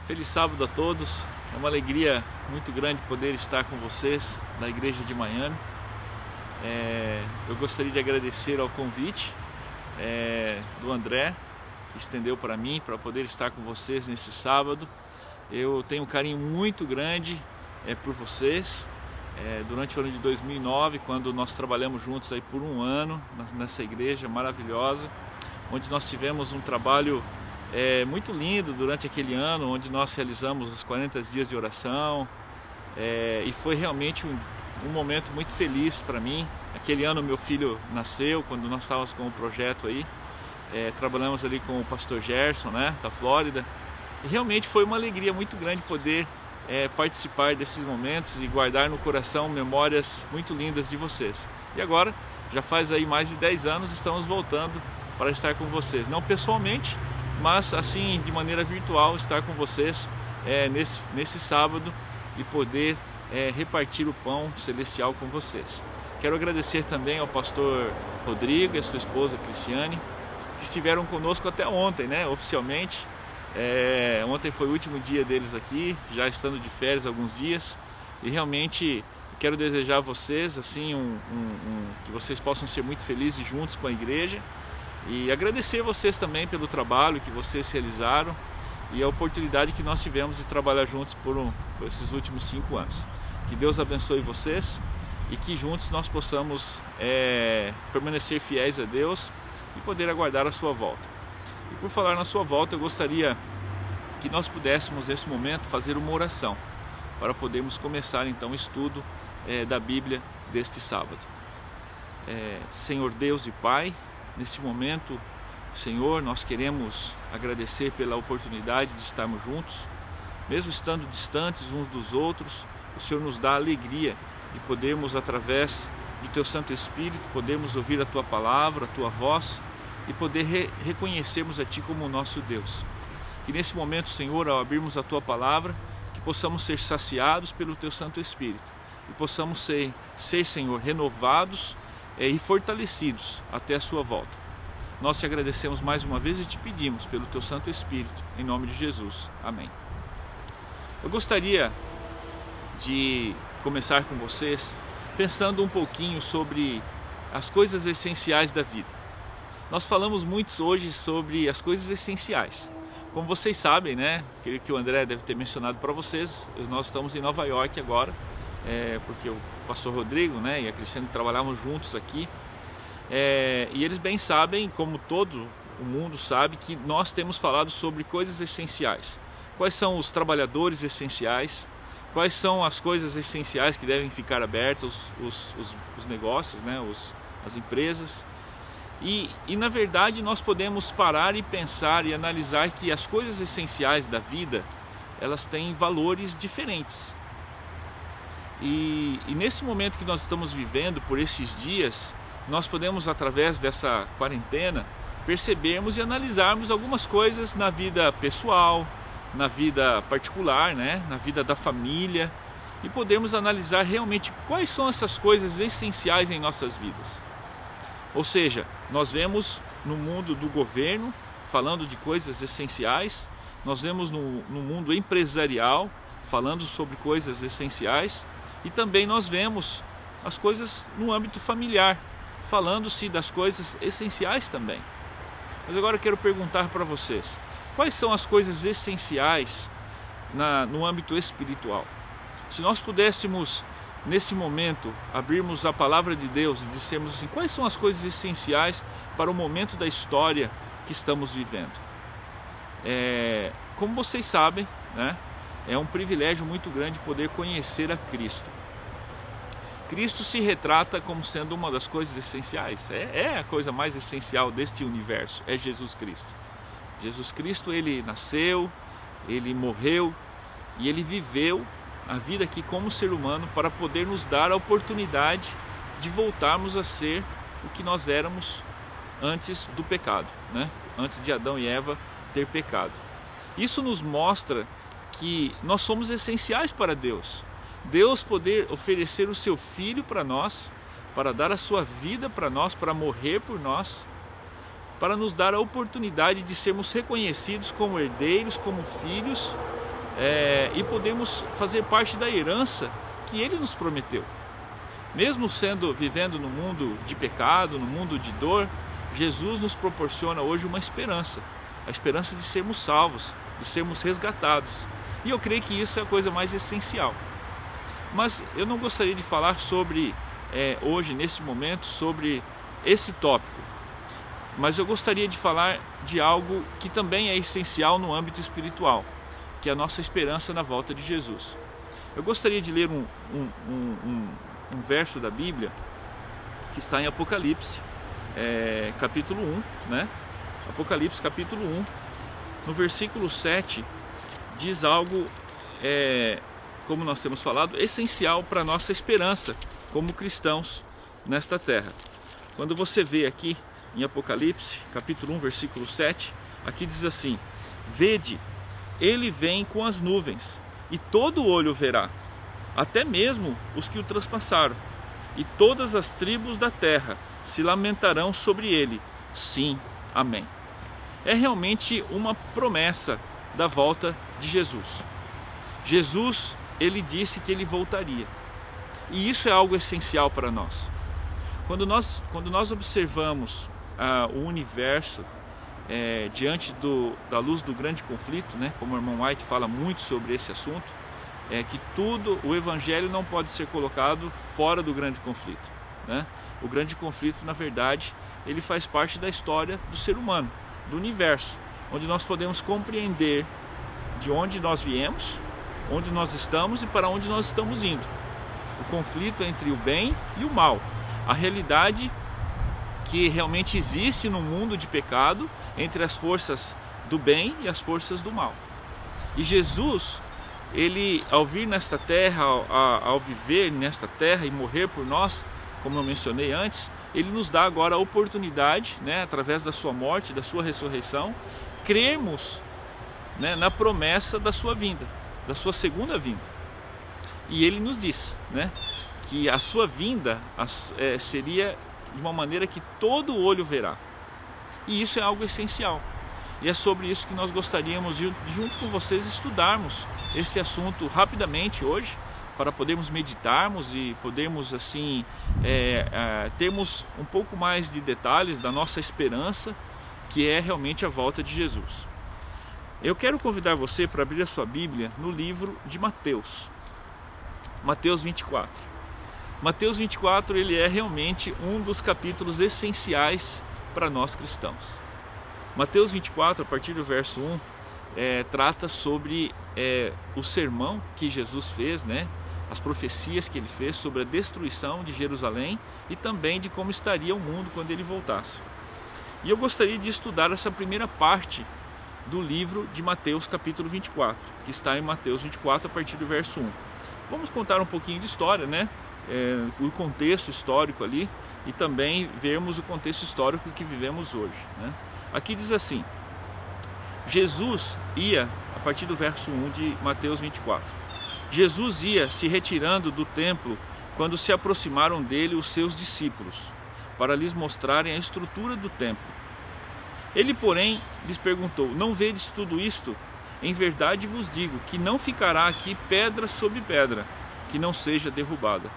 Feliz sábado a todos. É uma alegria muito grande poder estar com vocês na igreja de Miami. Eu gostaria de agradecer ao convite do André, que estendeu para mim, para poder estar com vocês nesse sábado. Eu tenho um carinho muito grande por vocês. Durante o ano de 2009, quando nós trabalhamos juntos aí por um ano nessa igreja maravilhosa, onde nós tivemos um trabalho muito lindo durante aquele ano, onde nós realizamos os 40 dias de oração, e foi realmente um momento muito feliz para mim. Aquele ano meu filho nasceu, quando nós estávamos com o projeto aí, trabalhamos ali com o pastor Gerson, né, da Flórida, e realmente foi uma alegria muito grande poder participar desses momentos e guardar no coração memórias muito lindas de vocês. E agora, já faz aí mais de 10 anos, estamos voltando para estar com vocês, não pessoalmente, mas assim de maneira virtual, estar com vocês nesse sábado e poder repartir o pão celestial com vocês. Quero agradecer também ao pastor Rodrigo e a sua esposa Cristiane, que estiveram conosco até ontem, né, oficialmente. Ontem foi o último dia deles aqui, já estando de férias alguns dias, e realmente quero desejar a vocês assim que vocês possam ser muito felizes juntos com a igreja. E agradecer a vocês também pelo trabalho que vocês realizaram e a oportunidade que nós tivemos de trabalhar juntos por esses últimos 5 anos. Que Deus abençoe vocês e que juntos nós possamos permanecer fiéis a Deus e poder aguardar a sua volta. E por falar na sua volta, eu gostaria que nós pudéssemos nesse momento fazer uma oração para podermos começar então o estudo da Bíblia deste sábado. Senhor Deus e Pai, neste momento, Senhor, nós queremos agradecer pela oportunidade de estarmos juntos, mesmo estando distantes uns dos outros. O Senhor nos dá a alegria de podermos, através do Teu Santo Espírito, podermos ouvir a Tua palavra, a Tua voz e poder reconhecermos a Ti como o nosso Deus. Que nesse momento, Senhor, ao abrirmos a Tua palavra, que possamos ser saciados pelo Teu Santo Espírito e possamos ser Senhor, renovados e fortalecidos até a sua volta. Nós te agradecemos mais uma vez e te pedimos pelo teu Santo Espírito, em nome de Jesus. Amém. Eu gostaria de começar com vocês pensando um pouquinho sobre as coisas essenciais da vida. Nós falamos muito hoje sobre as coisas essenciais. Como vocês sabem, né, que o André deve ter mencionado para vocês, nós estamos em Nova York agora, porque o pastor Rodrigo, né, e a Cristiane trabalhavam juntos aqui, e eles bem sabem, como todo o mundo sabe, que nós temos falado sobre coisas essenciais. Quais são os trabalhadores essenciais, quais são as coisas essenciais que devem ficar abertas, os negócios, né, as empresas. E na verdade nós podemos parar e pensar e analisar que as coisas essenciais da vida, elas têm valores diferentes. E nesse momento que nós estamos vivendo, por esses dias, nós podemos, através dessa quarentena, percebermos e analisarmos algumas coisas na vida pessoal, na vida particular, né? Na vida da família, e podemos analisar realmente quais são essas coisas essenciais em nossas vidas. Ou seja, nós vemos no mundo do governo falando de coisas essenciais, nós vemos no mundo empresarial falando sobre coisas essenciais, e também nós vemos as coisas no âmbito familiar, falando-se das coisas essenciais também. Mas agora eu quero perguntar para vocês, quais são as coisas essenciais no âmbito espiritual? Se nós pudéssemos, nesse momento, abrirmos a palavra de Deus e dissermos assim, quais são as coisas essenciais para o momento da história que estamos vivendo? Como vocês sabem, né? É um privilégio muito grande poder conhecer a Cristo. Cristo se retrata como sendo uma das coisas essenciais. É a coisa mais essencial deste universo, é Jesus Cristo. Jesus Cristo, ele nasceu, ele morreu e ele viveu a vida aqui como ser humano para poder nos dar a oportunidade de voltarmos a ser o que nós éramos antes do pecado, né? Antes de Adão e Eva ter pecado. Isso nos mostra que nós somos essenciais para Deus. Deus poder oferecer o seu Filho para nós, para dar a sua vida para nós, para morrer por nós, para nos dar a oportunidade de sermos reconhecidos como herdeiros, como filhos e podemos fazer parte da herança que Ele nos prometeu. Mesmo vivendo no mundo de pecado, no mundo de dor, Jesus nos proporciona hoje uma esperança, a esperança de sermos salvos, de sermos resgatados. E eu creio que isso é a coisa mais essencial. Mas eu não gostaria de falar hoje, nesse momento, sobre esse tópico. Mas eu gostaria de falar de algo que também é essencial no âmbito espiritual, que é a nossa esperança na volta de Jesus. Eu gostaria de ler um verso da Bíblia que está em Apocalipse, capítulo 1, né? Apocalipse capítulo 1, no versículo 7, diz algo, como nós temos falado, essencial para a nossa esperança como cristãos nesta terra. Quando você vê aqui em Apocalipse capítulo 1, versículo 7, aqui diz assim: vede, ele vem com as nuvens, e todo olho o verá, até mesmo os que o transpassaram, e todas as tribos da terra se lamentarão sobre ele. Sim, amém. É realmente uma promessa da volta de Jesus. Jesus, ele disse que ele voltaria. E isso é algo essencial para nós. Quando nós observamos o universo diante da luz do grande conflito, né, como o irmão White fala muito sobre esse assunto, que o evangelho não pode ser colocado fora do grande conflito, né? O grande conflito, na verdade, ele faz parte da história do ser humano, do universo, onde nós podemos compreender de onde nós viemos, onde nós estamos e para onde nós estamos indo. O conflito entre o bem e o mal, a realidade que realmente existe no mundo de pecado entre as forças do bem e as forças do mal. E Jesus, ele, ao vir nesta terra, ao viver nesta terra e morrer por nós, como eu mencionei antes, ele nos dá agora a oportunidade, né, através da sua morte, da sua ressurreição, crermos, né, na promessa da sua vinda, da sua segunda vinda. E ele nos diz, né, que a sua vinda seria de uma maneira que todo olho verá. E isso é algo essencial. E é sobre isso que nós gostaríamos de, junto com vocês, estudarmos esse assunto rapidamente hoje, para podermos meditarmos e podermos assim termos um pouco mais de detalhes da nossa esperança, que é realmente a volta de Jesus. Eu quero convidar você para abrir a sua Bíblia no livro de Mateus, Mateus 24. Mateus 24, ele é realmente um dos capítulos essenciais para nós cristãos. Mateus 24, a partir do verso 1, trata sobre o sermão que Jesus fez, né? As profecias que ele fez sobre a destruição de Jerusalém e também de como estaria o mundo quando ele voltasse. E eu gostaria de estudar essa primeira parte do livro de Mateus capítulo 24, que está em Mateus 24 a partir do verso 1. Vamos contar um pouquinho de história, né? O contexto histórico ali, e também vermos o contexto histórico que vivemos hoje, né? Aqui diz assim: Jesus ia, a partir do verso 1 de Mateus 24, Jesus ia se retirando do templo quando se aproximaram dele os seus discípulos, para lhes mostrarem a estrutura do templo. Ele, porém, lhes perguntou: não vedes tudo isto? Em verdade vos digo que não ficará aqui pedra sobre pedra, que não seja derrubada.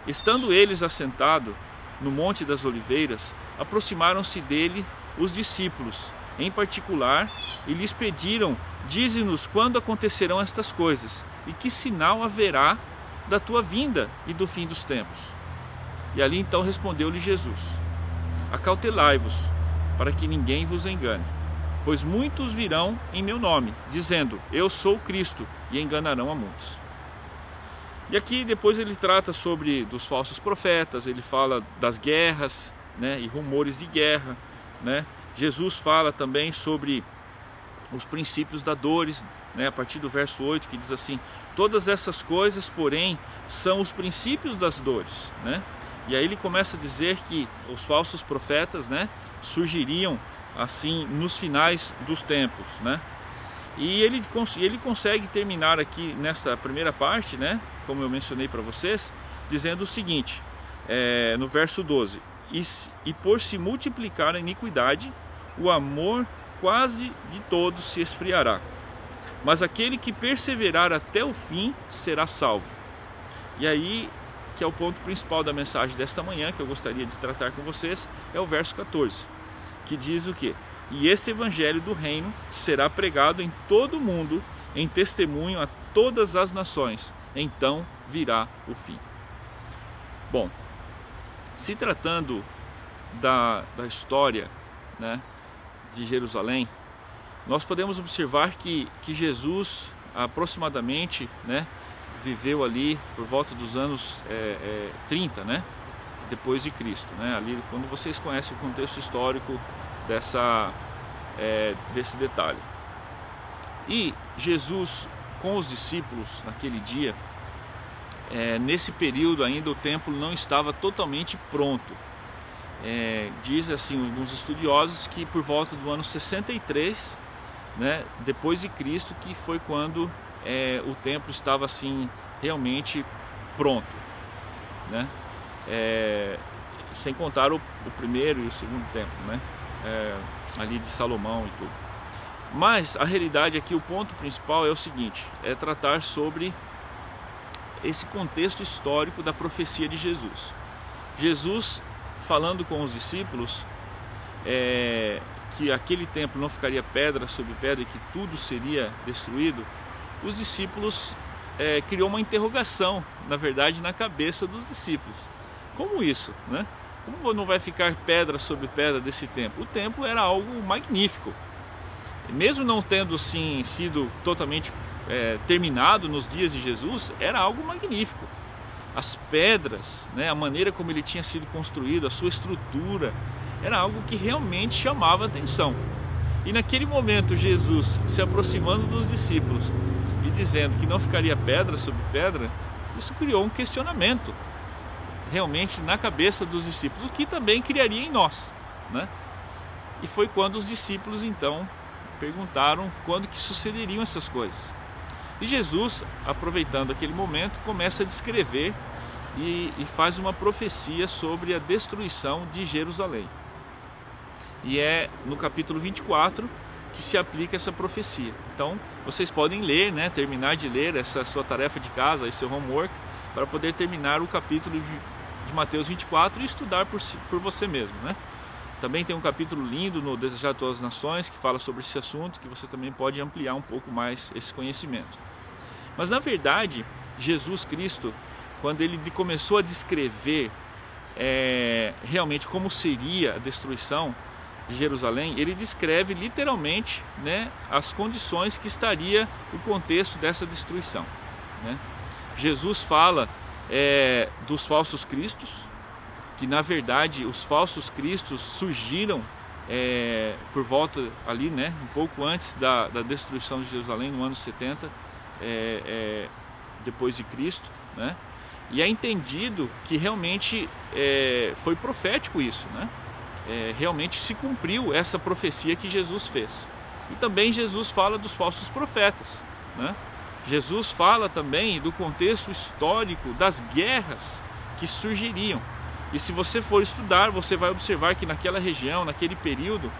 Estando eles assentados no Monte das Oliveiras, aproximaram-se dele os discípulos, em particular, e lhes pediram: dize-nos quando acontecerão estas coisas, e que sinal haverá da tua vinda e do fim dos tempos. E ali então respondeu-lhe Jesus: acautelai-vos, para que ninguém vos engane, pois muitos virão em meu nome, dizendo: eu sou Cristo, e enganarão a muitos. E aqui depois ele trata dos falsos profetas, ele fala das guerras, né, e rumores de guerra, né? Jesus fala também sobre os princípios da dores, né, a partir do verso 8, que diz assim: todas essas coisas, porém, são os princípios das dores, né? E aí ele começa a dizer que os falsos profetas, né, surgiriam assim nos finais dos tempos, né? E ele consegue terminar aqui nessa primeira parte, né, como eu mencionei para vocês, dizendo o seguinte, no verso 12: e por se multiplicar a iniquidade, o amor quase de todos se esfriará. mas aquele que perseverar até o fim será salvo. E aí, que é o ponto principal da mensagem desta manhã, que eu gostaria de tratar com vocês, é o verso 14, que diz o quê? E este evangelho do reino será pregado em todo o mundo, em testemunho a todas as nações, então virá o fim. Bom, se tratando da história, né, de Jerusalém, nós podemos observar que Jesus aproximadamente, né, viveu ali por volta dos anos 30, né, depois de Cristo, né, ali quando vocês conhecem o contexto histórico desse detalhe. E Jesus com os discípulos naquele dia, nesse período ainda o templo não estava totalmente pronto. Diz assim alguns estudiosos que por volta do ano 63, né, depois de Cristo, que foi quando o templo estava assim realmente pronto, né? Sem contar o primeiro e o segundo templo, né? Ali de Salomão e tudo. Mas a realidade aqui, o ponto principal é o seguinte: é tratar sobre esse contexto histórico da profecia de Jesus. Jesus falando com os discípulos que aquele templo não ficaria pedra sobre pedra e que tudo seria destruído, os discípulos criou uma interrogação, na verdade, na cabeça dos discípulos. Como isso, né? Como não vai ficar pedra sobre pedra desse templo? O templo era algo magnífico. Mesmo não tendo assim, sido totalmente terminado nos dias de Jesus, era algo magnífico. As pedras, né, a maneira como ele tinha sido construído, a sua estrutura, era algo que realmente chamava a atenção. E naquele momento Jesus se aproximando dos discípulos e dizendo que não ficaria pedra sobre pedra, isso criou um questionamento realmente na cabeça dos discípulos, o que também criaria em nós, né? E foi quando os discípulos então perguntaram quando que sucederiam essas coisas. E Jesus, aproveitando aquele momento, começa a descrever e faz uma profecia sobre a destruição de Jerusalém. E é no capítulo 24 que se aplica essa profecia. Então, vocês podem ler, né, terminar de ler essa sua tarefa de casa, esse seu homework, para poder terminar o capítulo de Mateus 24 e estudar por você mesmo, né? Também tem um capítulo lindo no Desejar Todas as Nações que fala sobre esse assunto, que você também pode ampliar um pouco mais esse conhecimento. Mas na verdade, Jesus Cristo, quando ele começou a descrever realmente como seria a destruição de Jerusalém, ele descreve literalmente, né, as condições que estaria o contexto dessa destruição, né? Jesus fala dos falsos cristos, que na verdade os falsos cristos surgiram por volta ali, né, um pouco antes da destruição de Jerusalém, no ano 70 depois de Cristo, né? E é entendido que realmente foi profético isso, né? Realmente se cumpriu essa profecia que Jesus fez. E também Jesus fala dos falsos profetas, né? Jesus fala também do contexto histórico das guerras que surgiriam. E se você for estudar, você vai observar que naquela região, naquele período,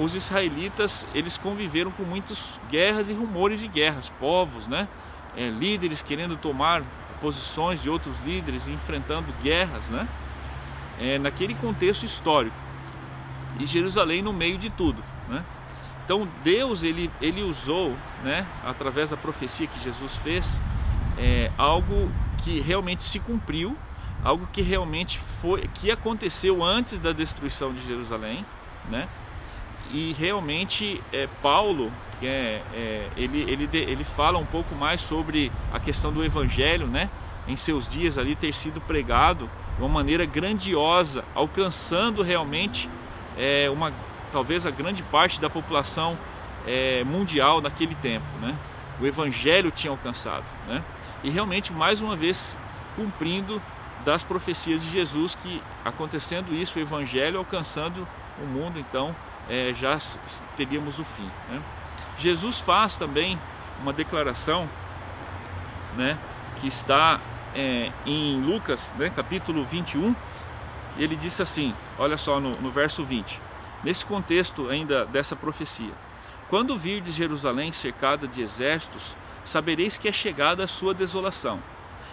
os israelitas, eles conviveram com muitas guerras e rumores de guerras, povos, né? Líderes querendo tomar posições de outros líderes, enfrentando guerras, né? Naquele contexto histórico. E Jerusalém no meio de tudo, né? Então Deus ele usou, né, através da profecia que Jesus fez, algo que realmente se cumpriu, algo que realmente que aconteceu antes da destruição de Jerusalém, né? E realmente Paulo, ele fala um pouco mais sobre a questão do evangelho, né, em seus dias ali ter sido pregado de uma maneira grandiosa, alcançando realmente talvez a grande parte da população mundial naquele tempo, né? O evangelho tinha alcançado, né? E realmente mais uma vez cumprindo das profecias de Jesus, que acontecendo isso, o evangelho alcançando o mundo, então já teríamos o fim, né? Jesus faz também uma declaração, né, que está em Lucas, né, capítulo 21. Ele disse assim, olha só no verso 20, nesse contexto ainda dessa profecia: quando virdes Jerusalém cercada de exércitos, sabereis que é chegada a sua desolação.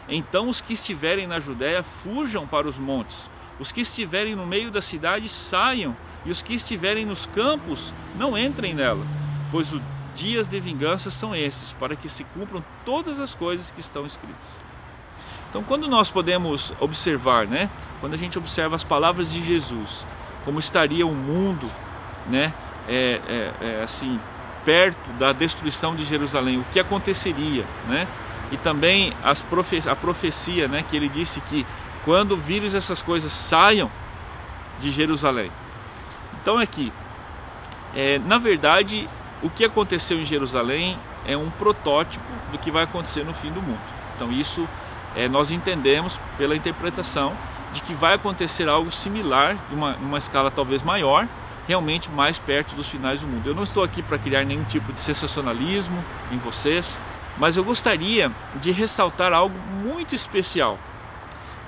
Então os que estiverem na Judéia fujam para os montes, os que estiverem no meio da cidade saiam, e os que estiverem nos campos não entrem nela, pois os dias de vingança são estes, para que se cumpram todas as coisas que estão escritas. Então, quando nós podemos observar, né, quando a gente observa as palavras de Jesus, como estaria o mundo, né, assim, perto da destruição de Jerusalém, o que aconteceria, né? E também a profecia, né, que ele disse que quando vires essas coisas, saiam de Jerusalém. Então aqui, na verdade, o que aconteceu em Jerusalém é um protótipo do que vai acontecer no fim do mundo. Então isso nós entendemos pela interpretação de que vai acontecer algo similar, numa escala talvez maior, realmente mais perto dos finais do mundo. Eu não estou aqui para criar nenhum tipo de sensacionalismo em vocês, mas eu gostaria de ressaltar algo muito especial,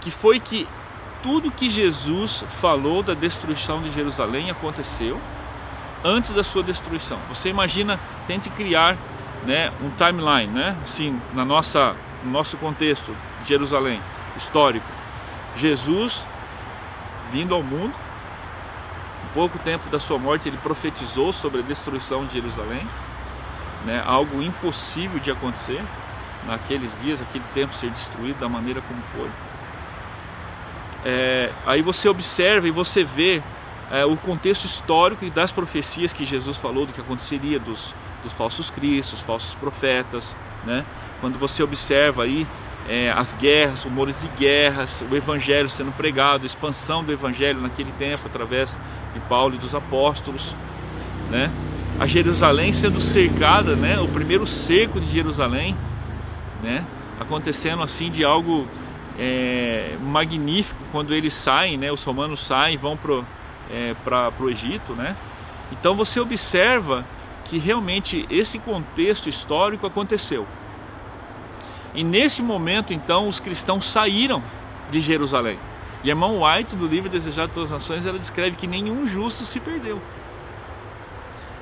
que foi que tudo que Jesus falou da destruição de Jerusalém aconteceu antes da sua destruição. Você imagina, tente criar, né, um timeline, né, assim, no nosso contexto de Jerusalém histórico. Jesus vindo ao mundo, um pouco tempo da sua morte ele profetizou sobre a destruição de Jerusalém, né, algo impossível de acontecer naqueles dias, aquele tempo ser destruído da maneira como foi. Aí você observa e você vê o contexto histórico e das profecias que Jesus falou do que aconteceria dos falsos cristos, falsos profetas, né? Quando você observa aí as guerras, rumores de guerras, o evangelho sendo pregado, a expansão do evangelho naquele tempo através de Paulo e dos apóstolos, né? A Jerusalém sendo cercada, né? O primeiro cerco de Jerusalém, né? Acontecendo assim de algo magnífico quando eles saem, né? Os romanos saem e vão para o Egito, né? Então você observa que realmente esse contexto histórico aconteceu. E nesse momento, então, os cristãos saíram de Jerusalém. E a irmã White, do livro Desejado de Todas as Nações, ela descreve que nenhum justo se perdeu.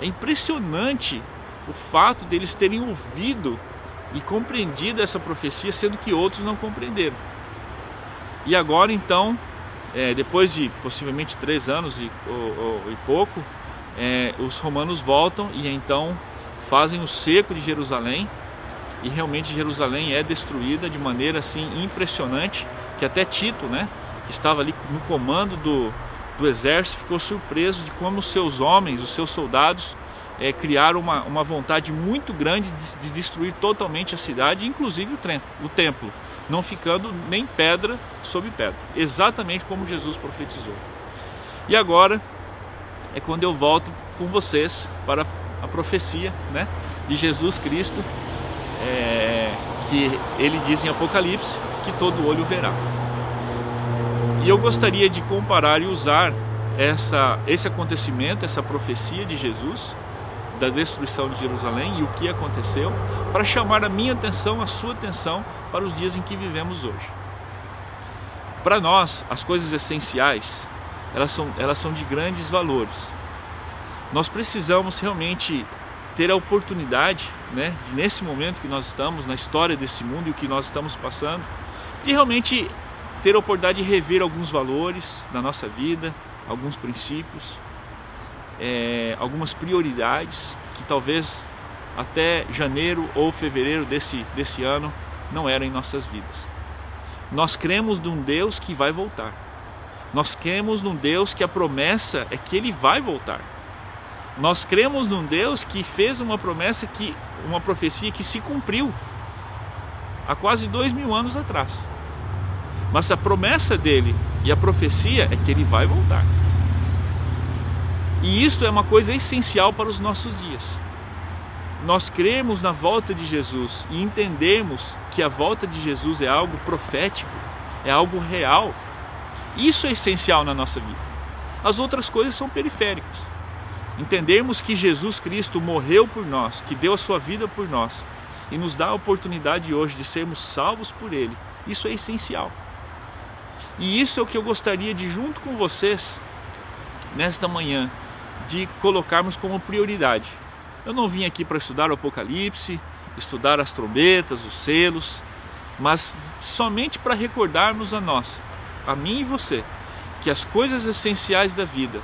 É impressionante o fato deles terem ouvido e compreendido essa profecia, sendo que outros não compreenderam. E agora, então, depois de possivelmente 3 anos e pouco, os romanos voltam e então fazem o cerco de Jerusalém. E realmente Jerusalém é destruída de maneira assim impressionante, que até Tito, né, que estava ali no comando do exército, ficou surpreso de como os seus homens, os seus soldados, criaram uma vontade muito grande de destruir totalmente a cidade, inclusive o templo, não ficando nem pedra sobre pedra, exatamente como Jesus profetizou. E agora é quando eu volto com vocês para a profecia, né, de Jesus Cristo, que ele diz em Apocalipse que todo olho verá. E eu gostaria de comparar e usar esse acontecimento, essa profecia de Jesus da destruição de Jerusalém e o que aconteceu, para chamar a minha atenção, a sua atenção para os dias em que vivemos hoje. Para nós, as coisas essenciais, elas são de grandes valores. Nós precisamos realmente ter a oportunidade, né, nesse momento que nós estamos, na história desse mundo e o que nós estamos passando, de realmente ter a oportunidade de rever alguns valores da nossa vida, alguns princípios, algumas prioridades que talvez até janeiro ou fevereiro desse ano não eram em nossas vidas. Nós cremos num Deus que vai voltar. Nós cremos num Deus que a promessa é que Ele vai voltar. Nós cremos num Deus que fez uma promessa, uma profecia que se cumpriu há quase 2000 anos atrás. Mas a promessa dele e a profecia é que Ele vai voltar. E isto é uma coisa essencial para os nossos dias. Nós cremos na volta de Jesus e entendemos que a volta de Jesus é algo profético, é algo real. Isso é essencial na nossa vida. As outras coisas são periféricas. Entendermos que Jesus Cristo morreu por nós, que deu a sua vida por nós e nos dá a oportunidade hoje de sermos salvos por Ele, isso é essencial. E isso é o que eu gostaria de, junto com vocês, nesta manhã, de colocarmos como prioridade. Eu não vim aqui para estudar o Apocalipse, estudar as trombetas, os selos, mas somente para recordarmos a mim e você, que as coisas essenciais da vida,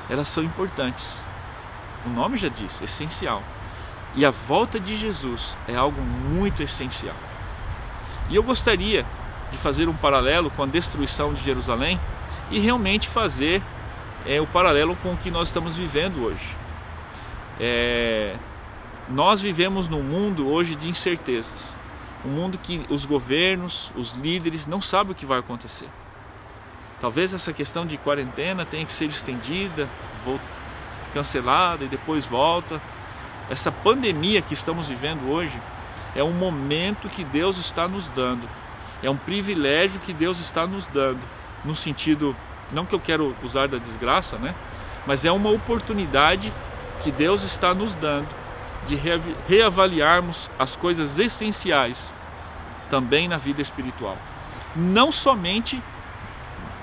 elas são importantes. O nome já diz, essencial. E a volta de Jesus é algo muito essencial. E eu gostaria de fazer um paralelo com a destruição de Jerusalém e realmente fazer o paralelo com o que nós estamos vivendo hoje. Nós vivemos num mundo hoje de incertezas. Um mundo que os governos, os líderes não sabem o que vai acontecer. Talvez essa questão de quarentena tenha que ser estendida, cancelada e depois volta. Essa pandemia que estamos vivendo hoje é um momento que Deus está nos dando. É um privilégio que Deus está nos dando. No sentido, não que eu quero usar da desgraça, né? Mas é uma oportunidade que Deus está nos dando de reavaliarmos as coisas essenciais também na vida espiritual. Não somente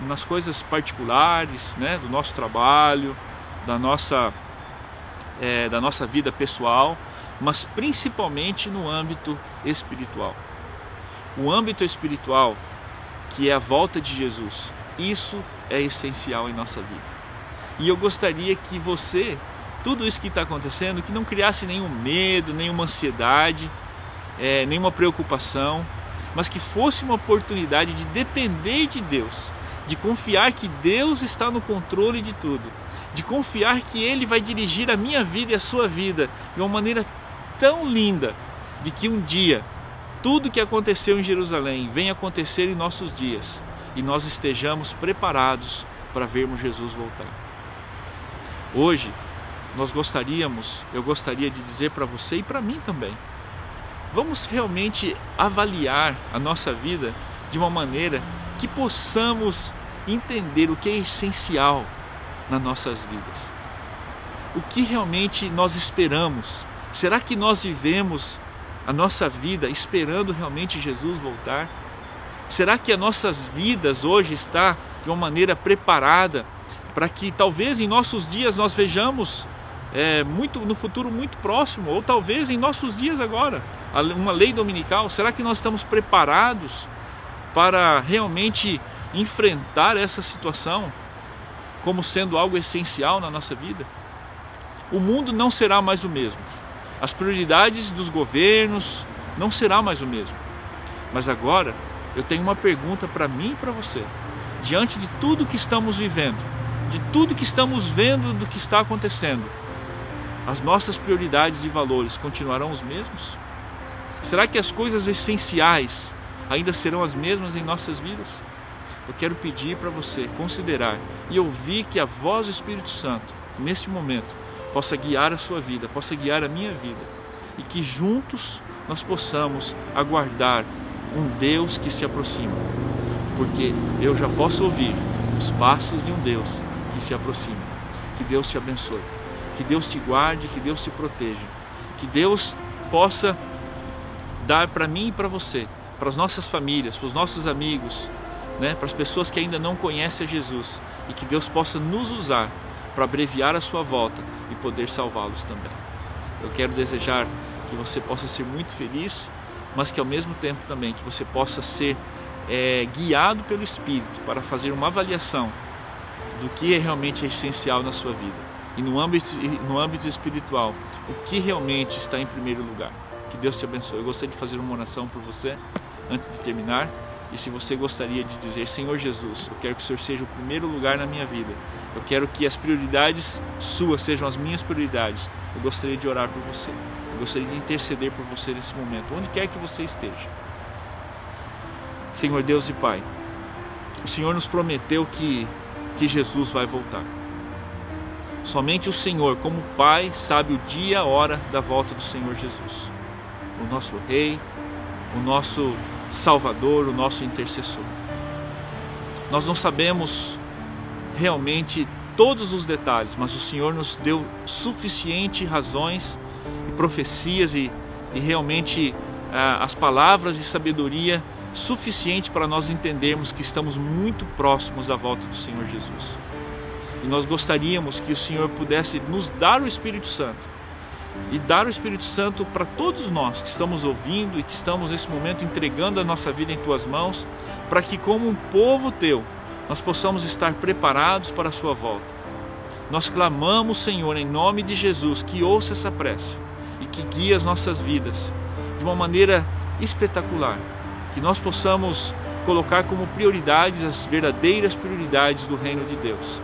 nas coisas particulares, né, do nosso trabalho, da nossa vida pessoal, mas principalmente no âmbito espiritual. O âmbito espiritual, que é a volta de Jesus, isso é essencial em nossa vida. E eu gostaria que você, tudo isso que está acontecendo, que não criasse nenhum medo, nenhuma ansiedade, nenhuma preocupação, mas que fosse uma oportunidade de depender de Deus, de confiar que Deus está no controle de tudo, de confiar que Ele vai dirigir a minha vida e a sua vida de uma maneira tão linda, de que um dia tudo que aconteceu em Jerusalém venha acontecer em nossos dias e nós estejamos preparados para vermos Jesus voltar. Hoje eu gostaria de dizer para você e para mim também, vamos realmente avaliar a nossa vida de uma maneira que possamos entender o que é essencial nas nossas vidas. O que realmente nós esperamos? Será que nós vivemos a nossa vida esperando realmente Jesus voltar? Será que as nossas vidas hoje está de uma maneira preparada para que talvez em nossos dias nós vejamos no futuro muito próximo, ou talvez em nossos dias agora, uma lei dominical? Será que nós estamos preparados para realmente enfrentar essa situação como sendo algo essencial na nossa vida? O mundo não será mais o mesmo. As prioridades dos governos não será mais o mesmo. Mas agora eu tenho uma pergunta para mim e para você. Diante de tudo que estamos vivendo, de tudo que estamos vendo do que está acontecendo, as nossas prioridades e valores continuarão os mesmos? Será que as coisas essenciais ainda serão as mesmas em nossas vidas? Eu quero pedir para você considerar e ouvir que a voz do Espírito Santo, nesse momento, possa guiar a sua vida, possa guiar a minha vida, e que juntos nós possamos aguardar um Deus que se aproxima, porque eu já posso ouvir os passos de um Deus que se aproxima. Que Deus te abençoe, que Deus te guarde, que Deus te proteja, que Deus possa dar para mim e para você, para as nossas famílias, para os nossos amigos, para as pessoas que ainda não conhecem a Jesus, e que Deus possa nos usar para abreviar a sua volta e poder salvá-los também. Eu quero desejar que você possa ser muito feliz, mas que ao mesmo tempo também que você possa ser guiado pelo Espírito para fazer uma avaliação do que realmente é essencial na sua vida, e no âmbito espiritual, o que realmente está em primeiro lugar. Que Deus te abençoe. Eu gostaria de fazer uma oração por você antes de terminar. E se você gostaria de dizer: Senhor Jesus, eu quero que o Senhor seja o primeiro lugar na minha vida, eu quero que as prioridades suas sejam as minhas prioridades, eu gostaria de orar por você, eu gostaria de interceder por você nesse momento, onde quer que você esteja. Senhor Deus e Pai, o Senhor nos prometeu que Jesus vai voltar. Somente o Senhor, como Pai, sabe o dia e a hora da volta do Senhor Jesus, o nosso Rei, o nosso Salvador, o nosso intercessor. Nós não sabemos realmente todos os detalhes, mas o Senhor nos deu suficientes razões e profecias e realmente as palavras e sabedoria suficiente para nós entendermos que estamos muito próximos da volta do Senhor Jesus. E nós gostaríamos que o Senhor pudesse nos dar o Espírito Santo e dar o Espírito Santo para todos nós que estamos ouvindo e que estamos nesse momento entregando a nossa vida em Tuas mãos, para que como um povo Teu, nós possamos estar preparados para a Sua volta. Nós clamamos, Senhor, em nome de Jesus, que ouça essa prece e que guie as nossas vidas de uma maneira espetacular, que nós possamos colocar como prioridades as verdadeiras prioridades do reino de Deus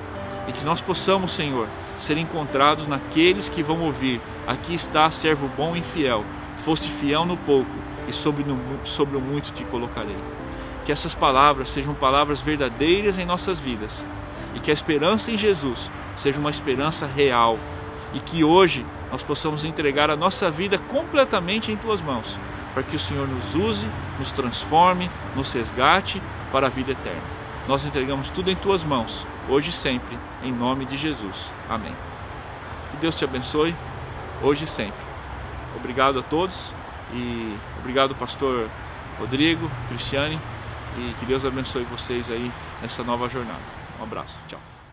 e que nós possamos, Senhor, ser encontrados naqueles que vão ouvir: aqui está, servo bom e fiel, foste fiel no pouco e sobre o muito te colocarei. Que essas palavras sejam palavras verdadeiras em nossas vidas e que a esperança em Jesus seja uma esperança real e que hoje nós possamos entregar a nossa vida completamente em Tuas mãos, para que o Senhor nos use, nos transforme, nos resgate para a vida eterna. Nós entregamos tudo em Tuas mãos, hoje e sempre, em nome de Jesus. Amém. Que Deus te abençoe, hoje e sempre. Obrigado a todos e obrigado, pastor Rodrigo, Cristiane, e que Deus abençoe vocês aí nessa nova jornada. Um abraço, tchau.